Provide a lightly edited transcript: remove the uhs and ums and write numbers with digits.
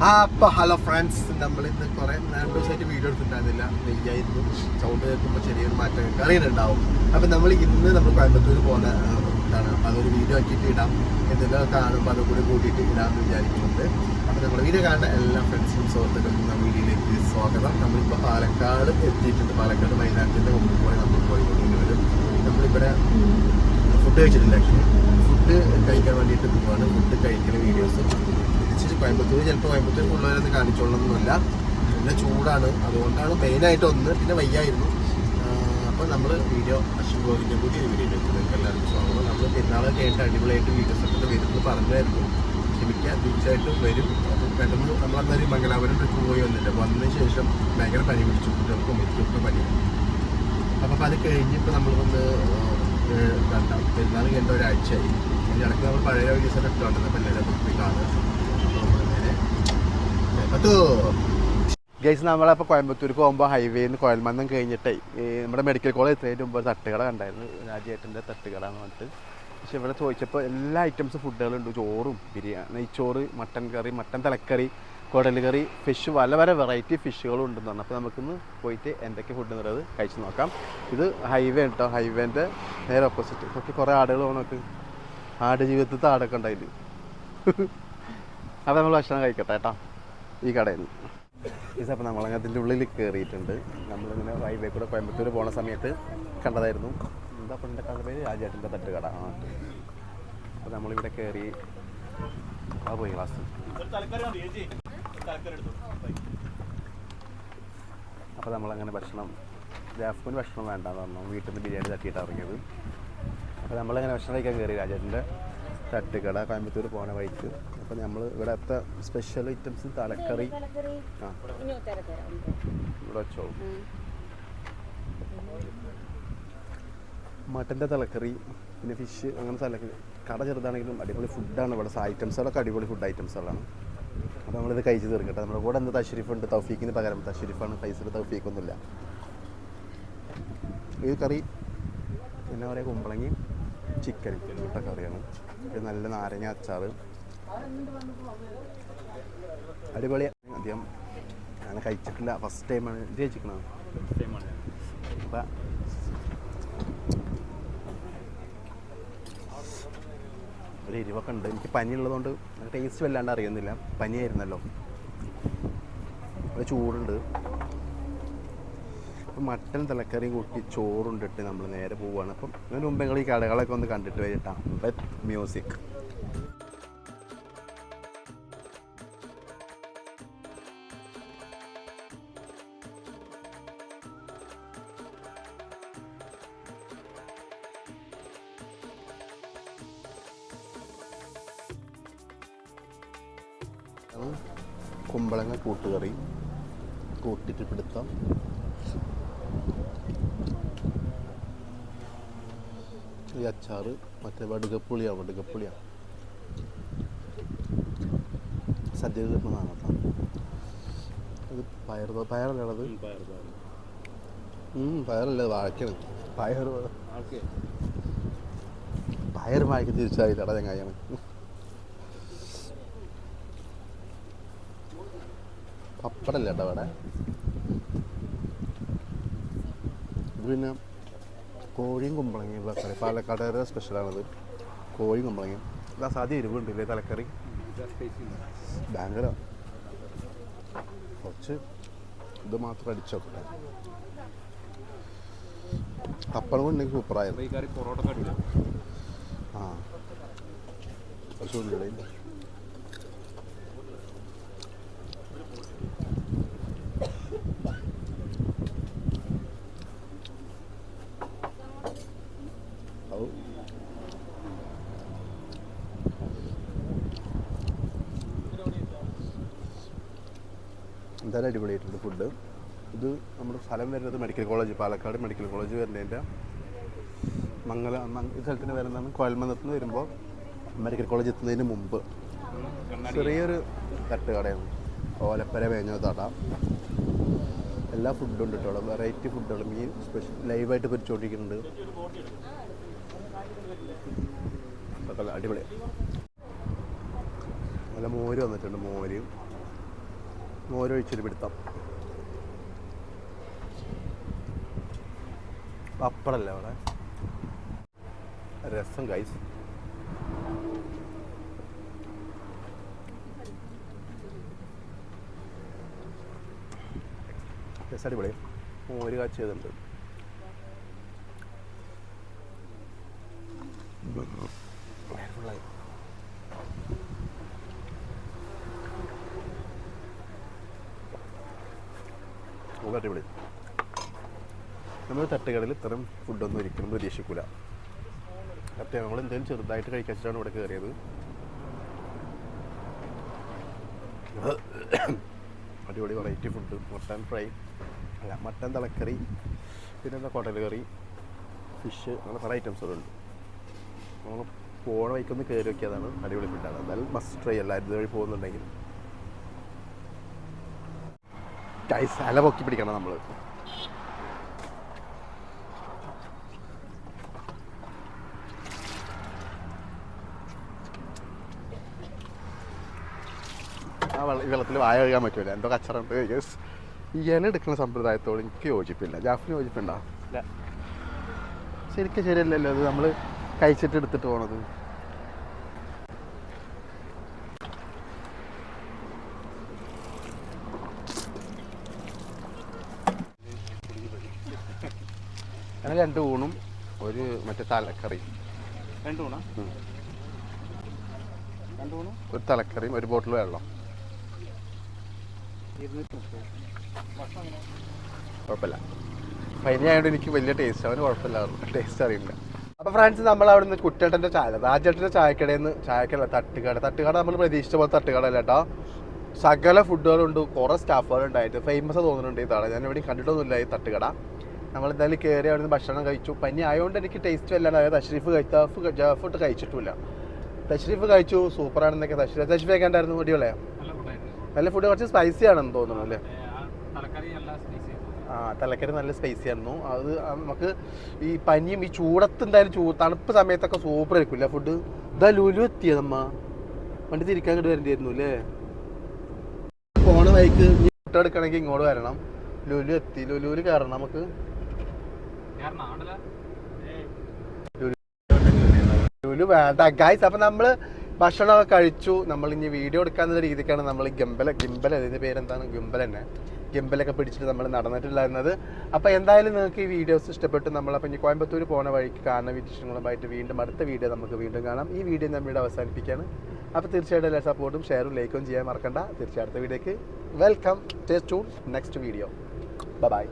അപ്പോൾ hello friends, നമ്മളിന്ന് കുറേ 2 ദിവസമായിട്ട് വീഡിയോ എടുത്തിട്ടുണ്ടായിരുന്നില്ല. നെയ്യായിരുന്നു, സൗണ്ട് കേൾക്കുമ്പോൾ ചെറിയൊരു മാറ്റം അറിയുന്നുണ്ടാവും. അപ്പം നമ്മൾ കോയമ്പത്തൂർ പോകുന്ന ഇതാണ്. അപ്പോൾ അതൊരു വീഡിയോ ആക്കിയിട്ട് ഇടാം, എന്തെല്ലാം കാണുമ്പോൾ അതും കൂടി കൂട്ടിയിട്ട് ഇടാമെന്ന് വിചാരിക്കുന്നുണ്ട്. അപ്പോൾ നമ്മൾ വീഡിയോ കാണുന്ന എല്ലാ ഫ്രണ്ട്സിനും സുഹൃത്തുക്കൾക്കും നമ്മുടെ വീഡിയോയിലേക്ക് സ്വാഗതം. നമ്മളിപ്പോൾ പാലക്കാട് എത്തിയിട്ടുണ്ട്. പാലക്കാട് വയനാട്ടിൻ്റെ മുമ്പിൽ പോയി നമ്മൾ പോയിക്കൊണ്ടിരിക്കുന്നത് വരും. നമ്മളിവിടെ ഫുഡ് കഴിച്ചിട്ടില്ല. ഫുഡ് കഴിക്കാൻ വേണ്ടിയിട്ട് പോവാണ്. ഫുഡ് കഴിക്കുന്ന വീഡിയോസും കോയമ്പത്തൂർ ചിലപ്പോൾ ഉള്ളവരൊന്നും കാണിച്ചോളണമെന്നില്ല. നല്ല ചൂടാണ്, അതുകൊണ്ടാണ് മെയിനായിട്ട് ഒന്ന്. പിന്നെ വയ്യായിരുന്നു. അപ്പോൾ നമ്മൾ വീഡിയോ അശ്വിൻ ഗോവിൻ്റെ കൂടി വീഡിയോ നിങ്ങൾക്ക് എല്ലാവർക്കും സ്വാഗതം. നമ്മൾ പെരുന്നാളൊക്കെ ആയിട്ട് അടിപൊളിയായിട്ട് വീഡിയോസ് ഒക്കെ വരുന്നു പറഞ്ഞായിരുന്നു. ക്ഷമിക്കുക, തീർച്ചയായിട്ടും വരും. അപ്പോൾ പെട്ടെന്ന് നമ്മളന്നൊരു മംഗലാപുരം ട്രിപ്പ് പോയി വന്നില്ല. വന്നതിന് ശേഷം ഭയങ്കര പനി പിടിച്ചു, കുട്ടികൾക്കും എനിക്കൊക്കെ പനിയാണ്. അപ്പോൾ അത് കഴിഞ്ഞിപ്പോൾ നമ്മൾ വന്ന് പെരുന്നാൾ കഴിഞ്ഞ ഒരാഴ്ചയായി. ഇടയ്ക്ക് നമ്മൾ പഴയ വീഡിയോസൊക്കെ ഇട്ടുകൊണ്ടിരുന്നത്. അപ്പോൾ എല്ലാവരും പോയി കാണുക. ഗൈസ്, നമ്മളപ്പോൾ കോയമ്പത്തൂർക്ക് പോകുമ്പോൾ ഹൈവേന്ന് കോയൽമന്നം കഴിഞ്ഞിട്ടേ നമ്മുടെ മെഡിക്കൽ കോളേജ് എത്തുന്നതിന് മുമ്പ് ഒരു തട്ടുകട കണ്ടായിരുന്നു, രാജേട്ടൻ്റെ തട്ടുകട എന്ന് പറഞ്ഞിട്ട്. പക്ഷെ ഇവിടെ ചോദിച്ചപ്പോൾ എല്ലാ ഐറ്റംസ് ഫുഡുകളുണ്ട്. ചോറും ബിരിയാണി, നെയ്ച്ചോറ്, മട്ടൻ കറി, മട്ടൻ തലക്കറി, കുടൽ കറി, ഫിഷ്, പല വെറൈറ്റി ഫിഷുകളും ഉണ്ടെന്ന് പറഞ്ഞു. അപ്പോൾ നമുക്കിന്ന് പോയിട്ട് എന്തൊക്കെ ഫുഡ് എന്നുള്ളത് കഴിച്ച് നോക്കാം. ഇത് ഹൈവേ കേട്ടോ, ഹൈവേൻ്റെ നേരെ ഓപ്പോസിറ്റ്. ഒക്കെ കുറേ ആടുകൾ പോകണമൊക്കെ, ആട് ജീവിതത്തിലത്തെ ആടൊക്കെ ഉണ്ടായിട്ട്. അപ്പോൾ നമ്മൾ ഭക്ഷണം കഴിക്കട്ടെ കേട്ടോ ഈ കടയിൽ നിന്ന്. അപ്പോൾ നമ്മളങ്ങനെ അതിൻ്റെ ഉള്ളിൽ കയറിയിട്ടുണ്ട്. നമ്മളിങ്ങനെ ഹൈവേ കൂടെ കോയമ്പത്തൂർ പോണ സമയത്ത് കണ്ടതായിരുന്നു. എന്താ അപ്പോൾ എൻ്റെ കട പേര് രാജേട്ടൻ്റെ തട്ടുകട. അപ്പോൾ നമ്മളിവിടെ കയറി പോയി ക്ലാസ്. അപ്പോൾ നമ്മളങ്ങനെ ഭക്ഷണം, ജാഫ്കൂന് ഭക്ഷണം വേണ്ടെന്ന് പറഞ്ഞു. വീട്ടിൽ നിന്ന് ബിരിയാണി തട്ടിയിട്ടാണ് ഇറങ്ങിയത്. അപ്പോൾ നമ്മളങ്ങനെ ഭക്ഷണം കഴിക്കാൻ കയറി രാജേട്ടൻ്റെ തട്ടുകട, കോയമ്പത്തൂർ പോണ വഴിക്ക്. അപ്പോൾ നമ്മൾ ഇവിടുത്തെ സ്പെഷ്യൽ ഐറ്റംസ് തലക്കറി, ഇവിടെ വെച്ചോ, മട്ടൻ്റെ തലക്കറി, പിന്നെ ഫിഷ്, അങ്ങനെ തലക്കറി. കട ചെറുതാണെങ്കിലും അടിപൊളി ഫുഡാണ് ഇവിടെ. ഐറ്റംസുകളൊക്കെ അടിപൊളി ഫുഡ് ഐറ്റംസുകളാണ്. അപ്പോൾ നമ്മളിത് കഴിച്ച് തീർക്കട്ടെ. നമ്മുടെ കൂടെ എന്ത് തഷരീഫുണ്ട്, തൗഫീഖിന് പകരം തഷരീഫാണ്, പൈസയിൽ തൗഫീഖൊന്നുമില്ല. ഈ കറി എന്നാ പറയുക, കുമ്പളങ്ങി ചിക്കൻ മുട്ടക്കറിയാണ്. ഇത് നല്ല നാരങ്ങ അച്ചാറ്, അടിപൊളി. അധികം ഞാൻ കഴിച്ചിട്ടില്ല, ഫസ്റ്റ് ടൈമാണ് ഇത് കഴിച്ചിരിക്കണത്. അപ്പം ഒരു എരിവൊക്കെ ഉണ്ട്. എനിക്ക് പനിയുള്ളതുകൊണ്ട് ടേസ്റ്റ് വല്ലാണ്ട് അറിയുന്നില്ല. പനിയായിരുന്നല്ലോ, ഒരു ചൂടുണ്ട്. അപ്പം മട്ടൻ തലക്കറിയും കൂട്ടി ചോറുണ്ടിട്ട് നമ്മൾ നേരെ പോവുകയാണ്. അപ്പം അതിന് മുമ്പ് ഞങ്ങൾ ഈ കടകളൊക്കെ ഒന്ന് കണ്ടിട്ട് വരിട്ടാണ്. Beth music. കുമ്പളങ്ങ കൂട്ടുകറി കൂട്ടിട്ട് പിടുത്തം, ഈ അച്ചാറ് മറ്റേ വടുകപ്പുളിയാണ് സദ്യ കിട്ടുന്നതാണ് കേട്ടോ. ഇത് പയറല്ലത്, പയറല്ല, വാഴക്കാണ്. പയർ വാഴക്ക് തിരിച്ചറിയില്ലടാ ചങ്ങായാണ്. പപ്പടല്ല കേട്ടോ അവിടെ. ഇത് പിന്നെ കോഴിയും കുമ്പളങ്ങയും തലക്കറി, പാലക്കാട് സ്പെഷ്യലാണത്. കോഴിയും കുമ്പളങ്ങയും. ഇതാ സാധ്യ എരിവുണ്ടല്ലേ തലക്കറി, ഭയങ്കര. കുറച്ച് ഇത് മാത്രം അടിച്ചു നോക്കട്ടെ. പപ്പടം കൊണ്ടെങ്കിൽ സൂപ്പറായിരുന്നു. കുറച്ച് ഉള്ളിട എന്തായാലും അടിപൊളിയായിട്ടുണ്ട് ഫുഡ്. ഇത് നമ്മുടെ സ്ഥലം വരുന്നത് medical college, Palakkad medical college വരുന്നതിൻ്റെ ഈ സ്ഥലത്തിന് വരുന്നതാണ്. കോയൽമന്നത്ത് നിന്ന് വരുമ്പോൾ മെഡിക്കൽ കോളേജ് എത്തുന്നതിന് മുമ്പ് ചെറിയൊരു തട്ടുകടയാണ്. ഓലപ്പര വേഞ്ഞ തട. എല്ലാ ഫുഡും ഉണ്ട് കേട്ടോ. വെറൈറ്റി ഫുഡുകൾ, മീൻ സ്പെഷ്യൽ ലൈവായിട്ട് പൊരിച്ചുകൊണ്ടിരിക്കുന്നുണ്ട്. അടിപൊളി. നല്ല മോര് വന്നിട്ടുണ്ട്. മോര് മോരൊഴിച്ചൊരു പിടുത്തം. പപ്പടല്ലേ അവിടെ, രസം ഗൈസ്. രസം അടിപൊളി. മോര് കാച്ചിയതുണ്ട്. ഫുള്ളായി. അടിപൊളി. നമ്മൾ തട്ടുകടയിൽ ഇത്തരം ഫുഡൊന്നും ഒരിക്കലും പ്രതീക്ഷിക്കില്ല. അപ്പം ഞങ്ങൾ എന്തെങ്കിലും ചെറുതായിട്ട് കഴിക്കാച്ചിട്ടാണ് ഇവിടെ കയറിയത്. അടിപൊളി വെറൈറ്റി ഫുഡ്. മട്ടൻ ഫ്രൈ അല്ല, മട്ടൻ തലക്കറി, പിന്നെ എന്താ കുടൽ കറി, ഫിഷ്, അങ്ങനെ പല ഐറ്റംസുകളുണ്ട്. നമ്മൾ പോണ വഴിക്കൊന്ന് കയറി നോക്കിയതാണ്. അടിപൊളി ഫുഡാണ്. എന്തായാലും മസ്റ്റ് ട്രൈ. എല്ലാവരും ഇതുവഴി പോകുന്നുണ്ടെങ്കിൽ ഗൈസ് അല പൊക്കി പിടിക്കണം നമ്മൾ. ആ വെള്ളത്തിൽ വായ കഴുകാൻ പറ്റൂല, എന്തോ കച്ചറുണ്ട്. ഗൈസ് ഈ ഇല എടുക്കുന്ന സമ്പ്രദായത്തോട് എനിക്ക് യോജിപ്പില്ല. ജാഫിന് യോജിപ്പുണ്ടോ? ശരിക്കും ശരിയല്ലല്ലോ അത്, നമ്മൾ കഴിച്ചിട്ട് എടുത്തിട്ട് പോണത്. അങ്ങനെ 2 ഊണും ഒരു മറ്റേ തലക്കറിയും. 2 ഊണാ? 2 ഊണും ഒരു തലക്കറിയും ഒരു ബോട്ടിൽ വെള്ളം. കുഴപ്പമില്ല. പനിയായതുകൊണ്ട് എനിക്ക് വലിയ ടേസ്റ്റ്, അവന് കുഴപ്പമില്ല, ടേസ്റ്റ് അറിയില്ല. അപ്പോൾ ഫ്രണ്ട്സ്, നമ്മൾ അവിടെ നിന്ന് കുട്ടേട്ടൻ്റെ ചായ, രാജേട്ടൻ്റെ ചായക്കടയിൽ നിന്ന്, ചായക്കട തട്ടുകട നമ്മൾ പ്രതീക്ഷിച്ച പോലെ തട്ടുകടല്ല കേട്ടോ. സകല ഫുഡുകളുണ്ട്, കുറേ സ്റ്റാഫുകളുണ്ടായിട്ട് ഫേമസ് തോന്നുന്നുണ്ട് ഇതാണ്. ഞാൻ ഇവിടെ കണ്ടിട്ടൊന്നുമില്ല ഈ തട്ടുകട. നമ്മളെന്തായാലും കയറി അവിടെ നിന്ന് ഭക്ഷണം കഴിച്ചു. പനി ആയതുകൊണ്ട് എനിക്ക് ടേസ്റ്റ് വല്ലാണ്ട്. അതായത് തഷ്രീഫ് ജാഫിട്ട് കഴിച്ചിട്ടില്ല. തഷ്രീഫ് കഴിച്ചു, സൂപ്പറാണെന്നൊക്കെ. തഷ്രീഫൊക്കെ ഉണ്ടായിരുന്നു. അടിപൊളിയാണ്, നല്ല ഫുഡ്. കുറച്ച് സ്പൈസി ആണെന്ന് തോന്നുന്നു അല്ലേ? ആ, തലക്കറി നല്ല സ്പൈസി ആയിരുന്നു. അത് നമുക്ക് ഈ പനിയും ഈ ചൂടത്ത് എന്തായാലും തണുപ്പ് സമയത്തൊക്കെ സൂപ്പർ ആയിരിക്കില്ല ഫുഡ്. ഇതാ ലുലു എത്തിയതമ്മ, വണ്ടി തിരിക്കാൻ ഇങ്ങോട്ട് വരേണ്ടിയിരുന്നു അല്ലേ? പോണ വഴിക്ക് ഫുഡ് എടുക്കണമെങ്കിൽ ഇങ്ങോട്ട് വരണം. ലുലു എത്തി, ലുലുവിൽ കയറണം നമുക്ക്. ലുലു വേണ്ട ഗൈസ്. അപ്പം നമ്മൾ ഭക്ഷണമൊക്കെ കഴിച്ചു. നമ്മൾ ഇനി വീഡിയോ എടുക്കാന്നുള്ള രീതിക്കാണ് നമ്മൾ ഗിംബൽ അതിൻ്റെ പേരെന്താണ്, ഗിംബൽ തന്നെ, ഗിംബലൊക്കെ പിടിച്ചിട്ട് നമ്മൾ നടന്നിട്ടുണ്ടായിരുന്നത്. അപ്പോൾ എന്തായാലും നിങ്ങൾക്ക് ഈ വീഡിയോസ് ഇഷ്ടപ്പെട്ടു. നമ്മളപ്പോൾ ഇനി കോയമ്പത്തൂർ പോകുന്ന വഴിക്ക് കാണുന്ന വിശേഷങ്ങളുമായിട്ട് വീണ്ടും അടുത്ത വീഡിയോ നമുക്ക് വീണ്ടും കാണാം. ഈ വീഡിയോ നമ്മളിവിടെ അവസാനിപ്പിക്കുകയാണ്. അപ്പോൾ തീർച്ചയായിട്ടും എല്ലാ സപ്പോർട്ടും ഷെയറും ലൈക്കും ചെയ്യാൻ മറക്കണ്ട. തീർച്ചയായും അടുത്ത വീഡിയോക്ക് welcome. Stay tuned. Next video. By.